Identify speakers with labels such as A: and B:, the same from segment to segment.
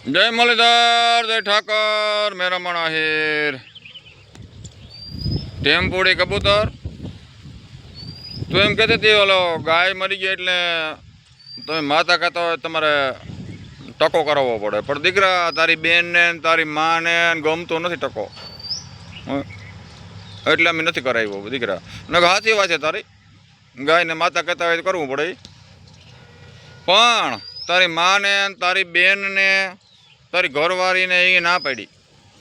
A: જય મુરલીધર, જય ઠાકર, મેરામણ આહિર, ટેમ્પોડી કબૂતર. તું એમ કહેતી હતી ઓલો ગાય મરી ગઈ એટલે તમે માતા કહેતા હોય તમારે ટકો કરાવવો પડે, પણ દીકરા તારી બેનને તારી માને ગમતો નથી ટકો, એટલે અમે નથી કરાવ્યો દીકરા. ને સાચી વાત છે તારી, ગાયને માતા કહેતા હોય તો કરવું પડે, પણ તારી માને તારી બેનને તારી ઘરવાળીને એ ના પાડી,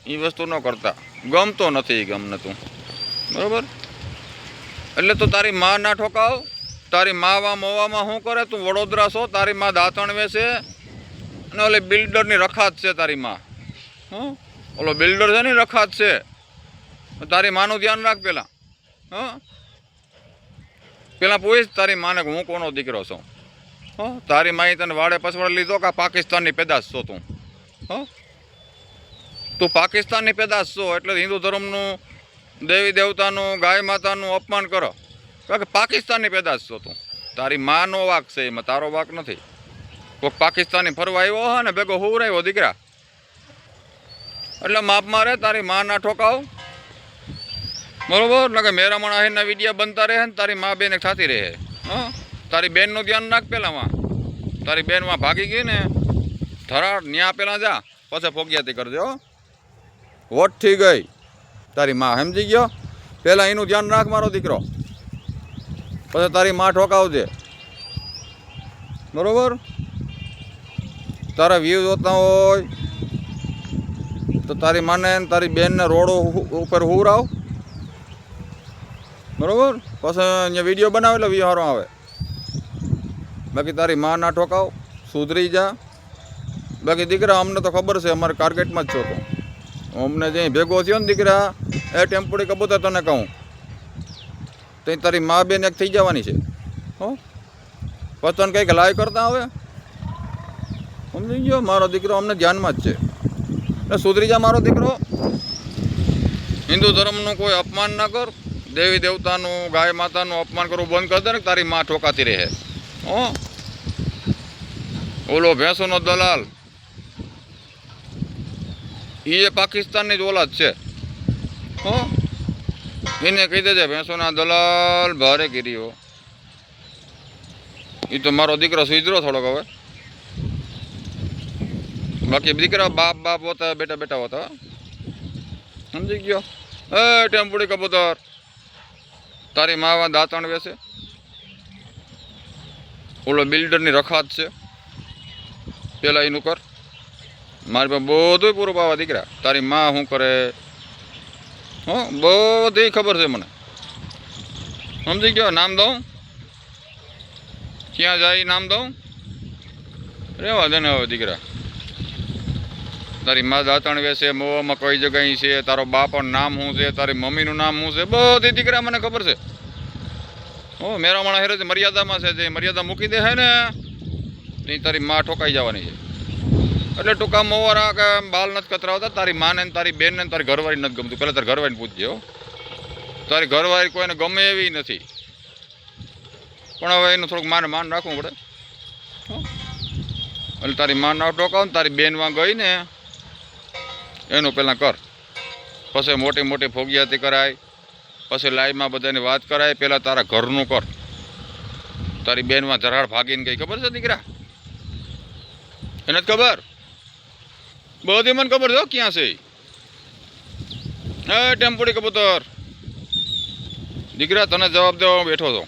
A: એ વસ્તુ ન કરતા, ગમતો નથી ગમને તું, બરાબર? એટલે તું તારી મા ના ઠોકાવ. તારી માવા મોવામાં શું કરે? તું વડોદરા છો, તારી મા દાંતણ વેચે અને ઓલી બિલ્ડરની રખાત છે તારી મા. ઓલો બિલ્ડર છે ને રખાત છે. તારી માનું ધ્યાન રાખ પેલા. પેલા પૂછ તારી માને હું કોનો દીકરો છું. તારી માએ તને વાડે પસવાડે લીધો કે પાકિસ્તાનની પેદાશ છો તું? તું પાકિસ્તાનની પેદાશ છો એટલે હિન્દુ ધર્મનું, દેવી દેવતાનું, ગાય માતાનું અપમાન કરો, કારણ કે પાકિસ્તાનની પેદાશ છો તું. તારી માનો વાક છે, એમાં તારો વાક નથી. કોઈક પાકિસ્તાની ફરવા આવ્યો હોય ને ભેગો હુવરાવ્યો દીકરા, એટલે માપ મારે. તારી મા ના ઠોકાવ, બરોબર? ને કે મેરામણ આહિરના વિડીયા બનતા રહે ને તારી મા બેને થતી રહે. તારી બેનનું ધ્યાન રાખ પેલામાં. તારી બેનમાં ભાગી ગઈ ને ધરાડ ન્યા પેલા જા, પછી ફોગિયાતી કરજો. વોટ થઈ ગઈ તારી મા, સમજી ગયો? પેલા એનું ધ્યાન રાખ મારો દીકરો, પછી તારી મા ઠોકાવજે, બરોબર? તારા વ્યૂ જોતા હોય તો તારી માને તારી બેનને રોડ ઉપર હુવરાવ, બરોબર? પછી અહીંયા વિડીયો બનાવે એટલે વ્યૂ સારો આવે. બાકી તારી મા ના ઠોકાવ, સુધરી જા. બાકી દીકરા અમને તો ખબર છે, અમારે ટાર્ગેટમાં જ છો તો. અમને જે ભેગો થયો ને દીકરા, એ ટેમ્પોડી કબૂતર તને કહું, તો તારી મા બેન એક થઈ જવાની છે. પતન કંઈક લાય કરતા આવે, સમજી ગયો? મારો દીકરો અમને ધ્યાનમાં જ છે, એટલે સુધરી જા મારો દીકરો. હિન્દુ ધર્મનું કોઈ અપમાન ના કર, દેવી દેવતાનું, ગાય માતાનું અપમાન કરવું બંધ કર દે ને તારી મા ઠોકાતી રહે. ઓલો ભેંસોનો દલાલ, એ પાકિસ્તાનની જ ઓલાદ છે. એને કહી દેજે ભેંસોના દલાલ ભારે ગીરીઓ. એ તો મારો દીકરો સુધરો થોડોક હવે. બાકી દીકરા બાપ બાપ હોતા, બેટા બેટા હોતા, સમજી ગયો? એ ટેમ્પોડી કબૂતર, તારી માવા દાંતણ વેચે, ઓલો બિલ્ડરની રખાત છે, પેલા એનું કર. મારી પાસે બધું પૂરું પાવા દીકરા. તારી મા શું કરે, બધી ખબર છે મને, સમજી ગયો? નામ દઉં, ક્યાં જાય નામ દઉં, રેવા દે ને હવે દીકરા. તારી મા દાંતણ વેચે, મોવામાં કઈ જગ્યાએ છે, તારો બાપાનું નામ શું છે, તારી મમ્મીનું નામ શું છે, બધી દીકરા મને ખબર છે. મેરામણ આહિર મર્યાદામાં છે, જે મર્યાદા મૂકી દે છે ને તે તારી મા ઠોકાઈ જવાની છે. એટલે ટૂંકા મોવારા કે બાલ નથી કતરાવતા. તારી માને ને તારી બેનને તારી ઘરવાળી નથી ગમતું, પહેલાં તારી ઘરવાળીને પૂછજે. તારી ઘરવાળી કોઈને ગમે એવી નથી, પણ હવે એનું થોડુંક માન રાખવું પડે. એટલે તારી મા ના ઠોકાવ ને તારી બેનમાં ગઈ ને એનું પહેલાં કર, પછી મોટી મોટી ફોગિયાતી કરાય, પછી લાઈવમાં બધાની વાત કરાય. પહેલાં તારા ઘરનું કર. તારી બેનમાં જરાડ ભાગીને ગઈ, ખબર છે દીકરા? એને જ ખબર, બધી મને ખબર છે ક્યાં છે. હે ટેમ્પોડી કબૂતર દીકરા, તને જવાબ દેવા બેઠો છો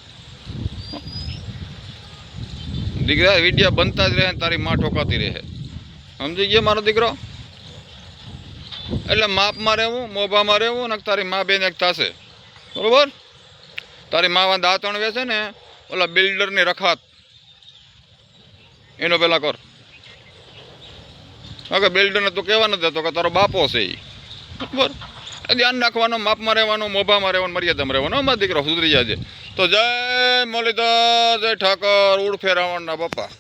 A: દીકરા. વિડીયા બનતા જ રહે, તારી માં ઠોકાતી રહે, સમજી ગયો મારો દીકરો? એટલે માપમાં રહેવું, મોભામાં રહેવું, ને તારી મા બેન એક થશે, બરોબર? તારી માવા દાંતણ વેચે ને ઓલા બિલ્ડરની રખાત, એનો પેલા કર. કે બિલ્ડરને તું કહેવા નથી દેતો કે તારો બાપો છે એ, બરાબર? ધ્યાન રાખવાનું, માપમાં રહેવાનું, મોભામાં રહેવાનું, મર્યાદામાં રહેવાનું. અમારા દીકરો સુધરી જાય છે. તો જય મુરલીધર, જય ઠાકર, ઉડ ફેરાવણના બાપા.